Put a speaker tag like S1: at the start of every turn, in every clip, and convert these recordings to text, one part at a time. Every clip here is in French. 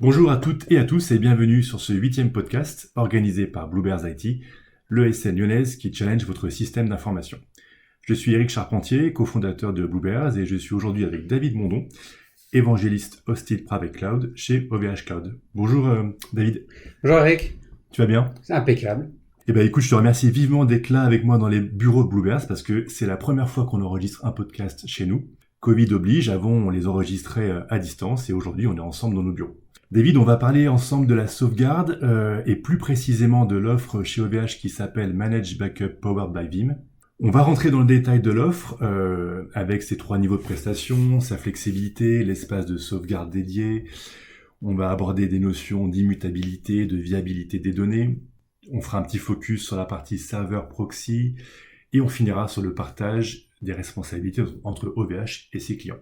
S1: Bonjour à toutes et à tous et bienvenue sur ce 8e podcast organisé par Bluebears IT, l'ESN lyonnaise qui challenge votre système d'information. Je suis Eric Charpentier, cofondateur de Bluebears et je suis aujourd'hui avec David Mondon, évangéliste Hosted Private Cloud chez OVH Cloud. Bonjour David.
S2: Bonjour Eric,
S1: Tu vas bien?
S2: c'est impeccable.
S1: Eh ben écoute, je te remercie vivement d'être là avec moi dans les bureaux de Bluebears parce que c'est la première fois qu'on enregistre un podcast chez nous. Covid oblige, avant on les enregistrait à distance et aujourd'hui on est ensemble dans nos bureaux. David, on va parler ensemble de la sauvegarde et plus précisément de l'offre chez OVH qui s'appelle Managed Backup Powered by Veeam. On va rentrer dans le détail de l'offre avec ses 3 niveaux de prestation, sa flexibilité, l'espace de sauvegarde dédié. On va aborder des notions d'immutabilité, de viabilité des données. On fera un petit focus sur la partie serveur proxy et on finira sur le partage des responsabilités entre OVH et ses clients.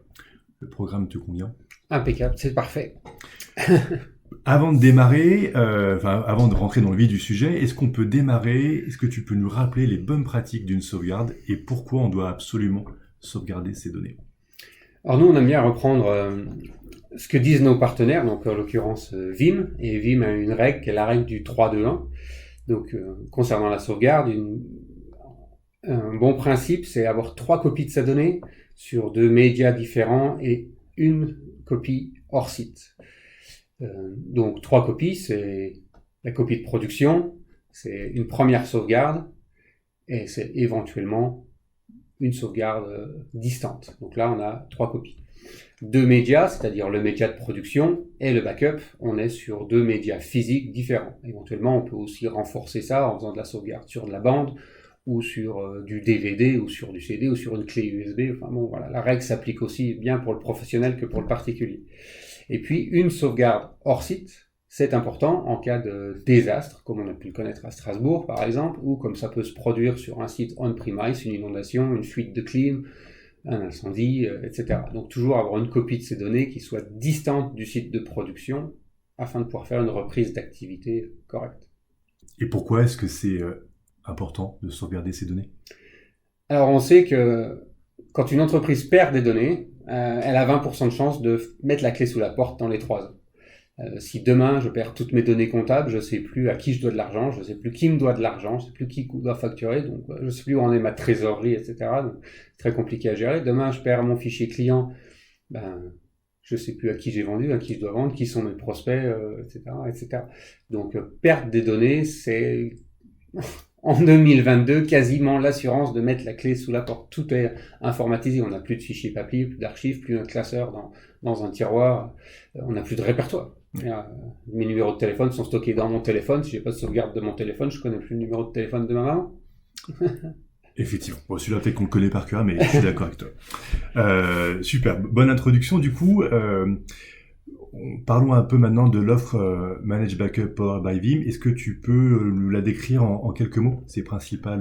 S1: Le programme te convient ?
S2: Impeccable, c'est parfait.
S1: Avant de démarrer, avant de rentrer dans le vif du sujet, est-ce qu'on peut démarrer? Est-ce que tu peux nous rappeler les bonnes pratiques d'une sauvegarde et pourquoi on doit absolument sauvegarder ces données?
S2: Alors nous, on aime bien reprendre ce que disent nos partenaires, donc en l'occurrence Veeam, et Veeam a une règle qui est la règle du 3-2-1. Donc concernant la sauvegarde, un bon principe, c'est avoir 3 copies de sa donnée sur 2 médias différents et une copie hors site. Donc 3 copies, c'est la copie de production, c'est une première sauvegarde et c'est éventuellement une sauvegarde distante. Donc là, on a 3 copies. 2 médias, c'est-à-dire le média de production et le backup, on est sur 2 médias physiques différents. Éventuellement, on peut aussi renforcer ça en faisant de la sauvegarde sur de la bande ou sur du DVD ou sur du CD ou sur une clé USB. Enfin bon, voilà, la règle s'applique aussi bien pour le professionnel que pour le particulier. Et puis, une sauvegarde hors site, c'est important en cas de désastre, comme on a pu le connaître à Strasbourg, par exemple, ou comme ça peut se produire sur un site on-premise, une inondation, une fuite de clim, un incendie, etc. Donc, toujours avoir une copie de ces données qui soit distante du site de production afin de pouvoir faire une reprise d'activité correcte.
S1: Et pourquoi est-ce que c'est important de sauvegarder ces données?
S2: Alors, on sait que quand une entreprise perd des données, elle a 20% de chance de mettre la clé sous la porte dans les 3 ans. Si demain je perds toutes mes données comptables, je sais plus à qui je dois de l'argent, je sais plus qui me doit de l'argent, je sais plus qui doit facturer, donc je sais plus où en est ma trésorerie, etc. Donc c'est très compliqué à gérer. Demain je perds mon fichier client, je sais plus à qui j'ai vendu, à qui je dois vendre, qui sont mes prospects, etc., etc. Donc perdre des données, c'est en 2022 quasiment l'assurance de mettre la clé sous la porte. Tout est informatisé, on n'a plus de fichiers papier, plus d'archives, plus un classeur dans un tiroir, on n'a plus de répertoire. Mes numéros de téléphone sont stockés dans mon téléphone. Si j'ai pas de sauvegarde de mon téléphone, je connais plus le numéro de téléphone de ma maman.
S1: Effectivement. Bon, celui-là, peut-être qu'on le connaît par cœur, mais je suis d'accord avec toi. Super. Bonne introduction. Du coup, parlons un peu maintenant de l'offre Managed Backup Powered by Veeam. Est-ce que tu peux nous la décrire en quelques mots, ses principaux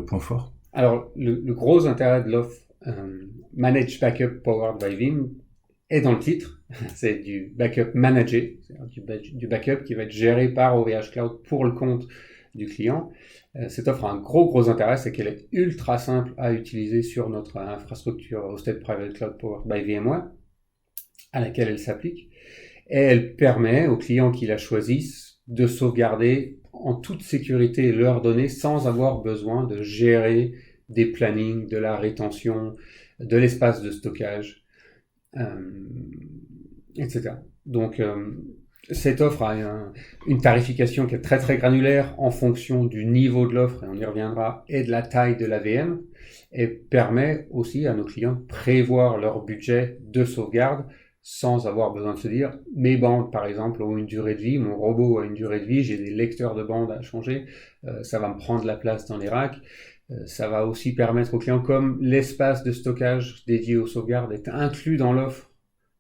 S1: points forts?
S2: Alors, le gros intérêt de l'offre Managed Backup Powered by Veeam est dans le titre. C'est du backup managé, c'est-à-dire du backup qui va être géré par OVH Cloud pour le compte du client. Cette offre a un gros intérêt, c'est qu'elle est ultra simple à utiliser sur notre infrastructure Hosted Private Cloud Powered by VMware, à laquelle elle s'applique. Et elle permet aux clients qui la choisissent de sauvegarder en toute sécurité leurs données sans avoir besoin de gérer des plannings, de la rétention, de l'espace de stockage, etc. Donc, cette offre a une tarification qui est très granulaire en fonction du niveau de l'offre, et on y reviendra, et de la taille de la VM, et permet aussi à nos clients de prévoir leur budget de sauvegarde sans avoir besoin de se dire mes bandes par exemple ont une durée de vie, mon robot a une durée de vie, j'ai des lecteurs de bandes à changer, ça va me prendre la place dans les racks. Ça va aussi permettre aux clients, comme l'espace de stockage dédié aux sauvegardes est inclus dans l'offre,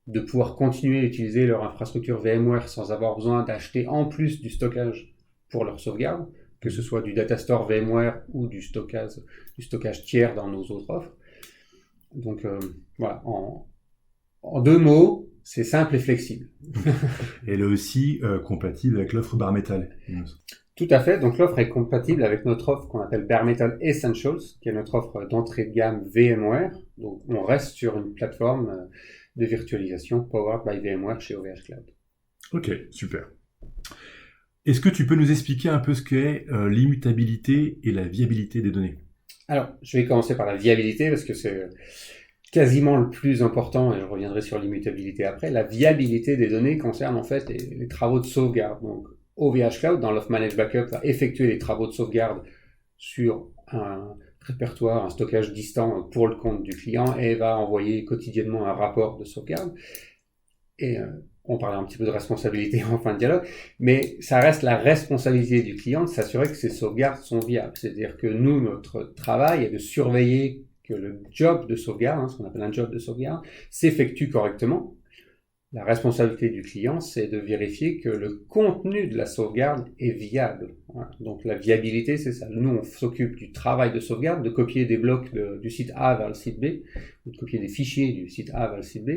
S2: de pouvoir continuer à utiliser leur infrastructure VMware sans avoir besoin d'acheter en plus du stockage pour leur sauvegarde, que ce soit du data store VMware ou du stockage tiers dans nos autres offres. Donc voilà, en 2 mots, c'est simple et flexible.
S1: Elle est aussi compatible avec l'offre Bare Metal.
S2: Tout à fait. Donc l'offre est compatible avec notre offre qu'on appelle Bare Metal Essentials, qui est notre offre d'entrée de gamme VMware. Donc on reste sur une plateforme de virtualisation powered by VMware chez OVH Cloud.
S1: Ok, super. Est-ce que tu peux nous expliquer un peu ce qu'est l'immutabilité et la viabilité des données?
S2: Alors, je vais commencer par la viabilité parce que c'est quasiment le plus important, et je reviendrai sur l'immutabilité après. La viabilité des données concerne en fait les travaux de sauvegarde. Donc, OVH Cloud, dans l'Off Managed Backup, va effectuer les travaux de sauvegarde sur un répertoire, un stockage distant pour le compte du client et va envoyer quotidiennement un rapport de sauvegarde. Et on parlait un petit peu de responsabilité en fin de dialogue, mais ça reste la responsabilité du client de s'assurer que ces sauvegardes sont viables. C'est-à-dire que nous, notre travail est de surveiller que le job de sauvegarde, ce qu'on appelle un job de sauvegarde, s'effectue correctement. La responsabilité du client, c'est de vérifier que le contenu de la sauvegarde est viable. Voilà. Donc la viabilité, c'est ça. Nous, on s'occupe du travail de sauvegarde, de copier des blocs du site A vers le site B, ou de copier des fichiers du site A vers le site B,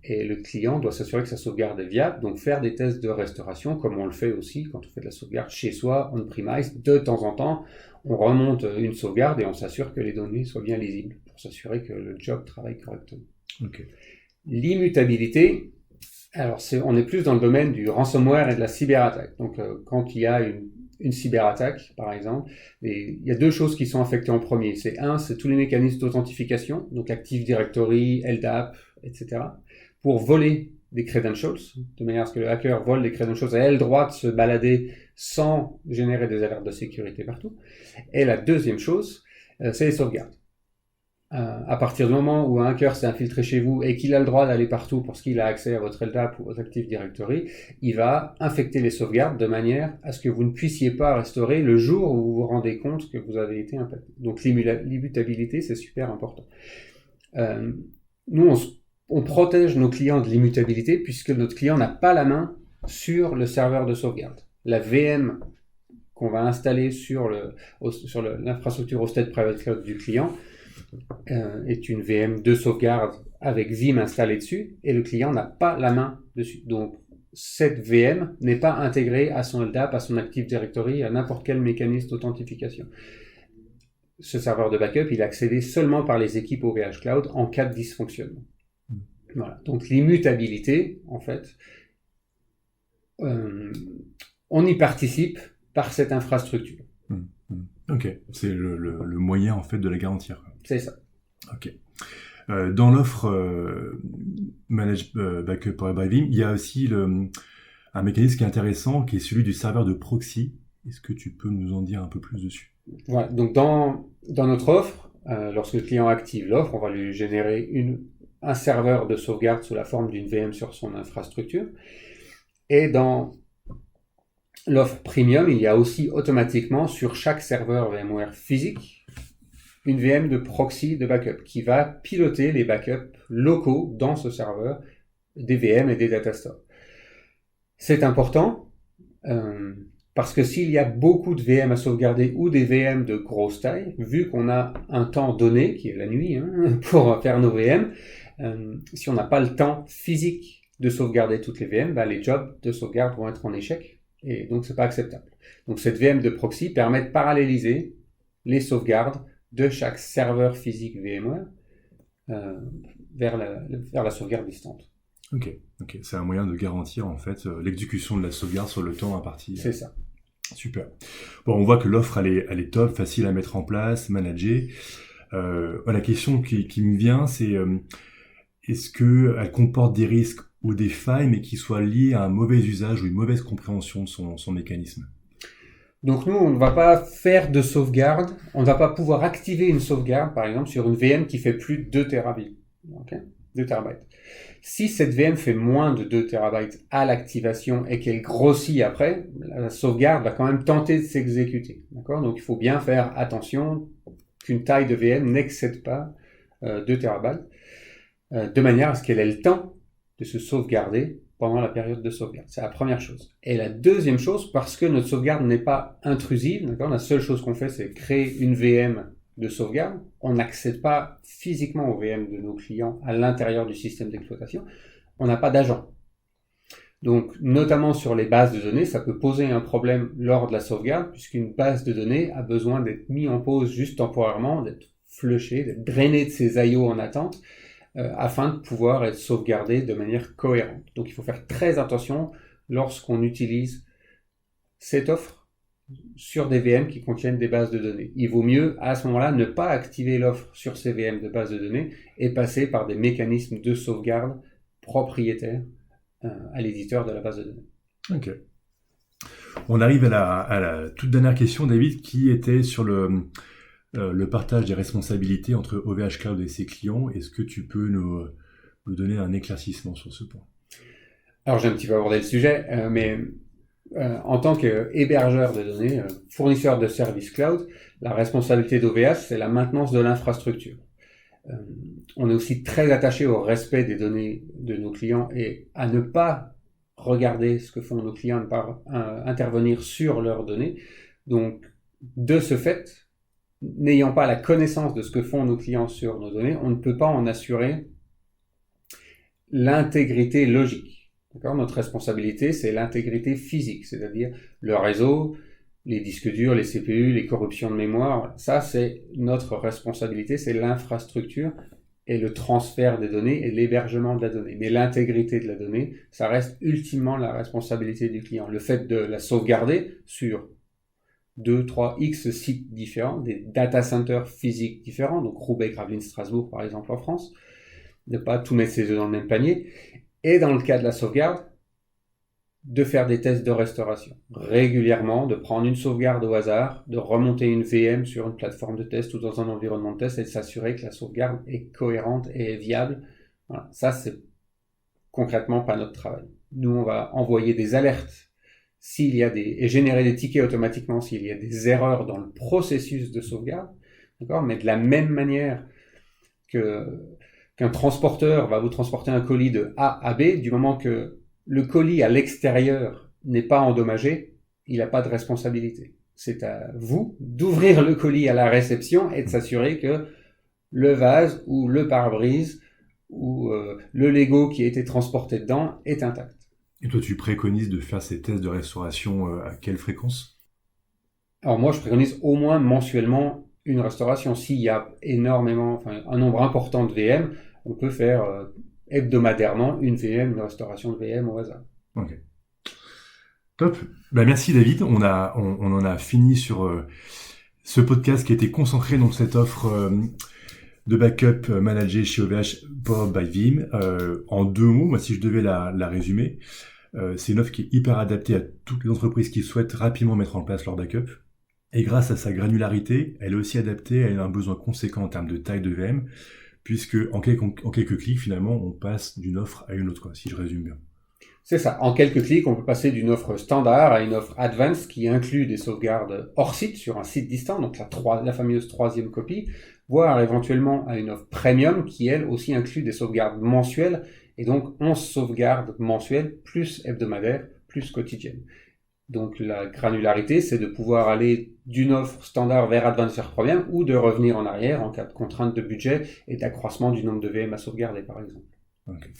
S2: et le client doit s'assurer que sa sauvegarde est viable, donc faire des tests de restauration, comme on le fait aussi quand on fait de la sauvegarde chez soi, on-premise. De temps en temps, on remonte une sauvegarde et on s'assure que les données soient bien lisibles, pour s'assurer que le job travaille correctement.
S1: Okay.
S2: L'immutabilité, alors on est plus dans le domaine du ransomware et de la cyberattaque. Donc quand il y a une cyberattaque, par exemple, il y a deux choses qui sont affectées en premier. C'est tous les mécanismes d'authentification, donc Active Directory, LDAP, etc., pour voler des credentials, de manière à ce que le hacker vole des credentials et ait le droit de se balader sans générer des alertes de sécurité partout. Et la deuxième chose, c'est les sauvegardes. À partir du moment où un hacker s'est infiltré chez vous et qu'il a le droit d'aller partout parce qu'il a accès à votre LDAP ou votre Active Directory, il va infecter les sauvegardes de manière à ce que vous ne puissiez pas restaurer le jour où vous vous rendez compte que vous avez été impacté. Donc l'immutabilité, c'est super important. Nous, on protège nos clients de l'immutabilité puisque notre client n'a pas la main sur le serveur de sauvegarde. La VM qu'on va installer sur l'infrastructure hosted private cloud du client est une VM de sauvegarde avec Vim installé dessus et le client n'a pas la main dessus. Donc cette VM n'est pas intégrée à son LDAP, à son Active Directory, à n'importe quel mécanisme d'authentification. Ce serveur de backup, il est accédé seulement par les équipes OVH Cloud en cas de dysfonctionnement. Voilà. Donc l'immutabilité, en fait, on y participe par cette infrastructure.
S1: Ok, c'est le moyen en fait de la garantir.
S2: C'est ça.
S1: Ok. Dans l'offre Managed Backup by Vim, il y a aussi un mécanisme qui est intéressant, qui est celui du serveur de proxy. Est-ce que tu peux nous en dire un peu plus dessus?
S2: Ouais, donc dans notre offre, lorsque le client active l'offre, on va lui générer un serveur de sauvegarde sous la forme d'une VM sur son infrastructure. Et dans l'offre premium, il y a aussi automatiquement sur chaque serveur VMware physique une VM de proxy de backup qui va piloter les backups locaux dans ce serveur des VM et des data stores. C'est important parce que s'il y a beaucoup de VM à sauvegarder ou des VM de grosse taille, vu qu'on a un temps donné, qui est la nuit, pour faire nos VM, si on n'a pas le temps physique de sauvegarder toutes les VM, les jobs de sauvegarde vont être en échec. Et donc, c'est pas acceptable. Donc, cette VM de proxy permet de paralléliser les sauvegardes de chaque serveur physique VMware vers la sauvegarde distante.
S1: Ok. C'est un moyen de garantir, en fait, l'exécution de la sauvegarde sur le temps imparti.
S2: C'est ça.
S1: Super. Bon, on voit que l'offre, elle est top, facile à mettre en place, manager. La question qui me vient, c'est est-ce qu'elle comporte des risques ou des failles, mais qui soient liées à un mauvais usage ou une mauvaise compréhension de son mécanisme?
S2: Donc nous, on ne va pas faire de sauvegarde, on ne va pas pouvoir activer une sauvegarde, par exemple, sur une VM qui fait plus de 2 terabits. Okay, 2 terabytes. Si cette VM fait moins de 2 terabytes à l'activation et qu'elle grossit après, la sauvegarde va quand même tenter de s'exécuter. D'accord ? Donc il faut bien faire attention qu'une taille de VM n'excède pas 2 terabytes, de manière à ce qu'elle ait le temps de se sauvegarder pendant la période de sauvegarde. C'est la première chose. Et la deuxième chose, parce que notre sauvegarde n'est pas intrusive, d'accord, la seule chose qu'on fait, c'est créer une VM de sauvegarde. On n'accède pas physiquement aux VM de nos clients à l'intérieur du système d'exploitation. On n'a pas d'agent. Donc, notamment sur les bases de données, ça peut poser un problème lors de la sauvegarde, puisqu'une base de données a besoin d'être mise en pause juste temporairement, d'être flushée, d'être drainée de ses IO en attente, afin de pouvoir être sauvegardé de manière cohérente. Donc il faut faire très attention lorsqu'on utilise cette offre sur des VM qui contiennent des bases de données. Il vaut mieux à ce moment-là ne pas activer l'offre sur ces VM de bases de données et passer par des mécanismes de sauvegarde propriétaires à l'éditeur de la base de données.
S1: Ok. On arrive à la toute dernière question, David, qui était sur le partage des responsabilités entre OVH Cloud et ses clients. Est-ce que tu peux nous donner un éclaircissement sur ce point?
S2: Alors j'ai un petit peu abordé le sujet, mais en tant qu'hébergeur de données, fournisseur de services cloud, la responsabilité d'OVH, c'est la maintenance de l'infrastructure. On est aussi très attaché au respect des données de nos clients et à ne pas regarder ce que font nos clients, ne pas intervenir sur leurs données. Donc, de ce fait, n'ayant pas la connaissance de ce que font nos clients sur nos données, on ne peut pas en assurer l'intégrité logique. D'accord ? Notre responsabilité, c'est l'intégrité physique, c'est-à-dire le réseau, les disques durs, les CPU, les corruptions de mémoire. Ça, c'est notre responsabilité, c'est l'infrastructure et le transfert des données et l'hébergement de la donnée. Mais l'intégrité de la donnée, ça reste ultimement la responsabilité du client. Le fait de la sauvegarder sur 2, 3, X sites différents, des data centers physiques différents, donc Roubaix, Gravelines, Strasbourg par exemple en France, de ne pas tout mettre ses œufs dans le même panier. Et dans le cas de la sauvegarde, de faire des tests de restauration régulièrement, de prendre une sauvegarde au hasard, de remonter une VM sur une plateforme de test ou dans un environnement de test et de s'assurer que la sauvegarde est cohérente et est viable. Voilà. Ça, c'est concrètement pas notre travail. Nous, on va envoyer des alertes et générer des tickets automatiquement s'il y a des erreurs dans le processus de sauvegarde, d'accord ? Mais de la même manière qu'un transporteur va vous transporter un colis de A à B, du moment que le colis à l'extérieur n'est pas endommagé, il n'a pas de responsabilité. C'est à vous d'ouvrir le colis à la réception et de s'assurer que le vase ou le pare-brise ou le Lego qui a été transporté dedans est intact.
S1: Et toi, tu préconises de faire ces tests de restauration à quelle fréquence?
S2: Alors moi, je préconise au moins mensuellement une restauration. S'il y a un nombre important de VM, on peut faire hebdomadairement une restauration de VM au hasard.
S1: Ok. Top. Merci David. On en a fini sur ce podcast qui était consacré dans cette offre de backup managé chez OVH Powered by Veeam. En 2 mots, moi, si je devais la résumer, c'est une offre qui est hyper adaptée à toutes les entreprises qui souhaitent rapidement mettre en place leur backup. Et grâce à sa granularité, elle est aussi adaptée à un besoin conséquent en termes de taille de VM, puisque en quelques clics, finalement, on passe d'une offre à une autre, si je résume bien.
S2: C'est ça. En quelques clics, on peut passer d'une offre standard à une offre advanced qui inclut des sauvegardes hors site sur un site distant, donc la fameuse 3e copie, voire éventuellement à une offre premium qui, elle, aussi inclut des sauvegardes mensuelles, et donc 11 sauvegardes mensuelles, plus hebdomadaires, plus quotidiennes. Donc la granularité, c'est de pouvoir aller d'une offre standard vers Advanced Premium ou de revenir en arrière en cas de contrainte de budget et d'accroissement du nombre de VM à sauvegarder, par exemple.
S1: Okay.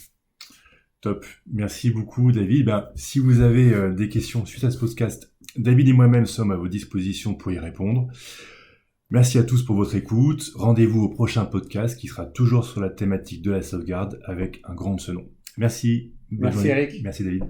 S1: Top. Merci beaucoup, David. Si vous avez des questions suite à ce podcast, David et moi-même sommes à vos dispositions pour y répondre. Merci à tous pour votre écoute. Rendez-vous au prochain podcast qui sera toujours sur la thématique de la sauvegarde avec un grand de ce nom. Merci.
S2: Merci Eric.
S1: Merci David.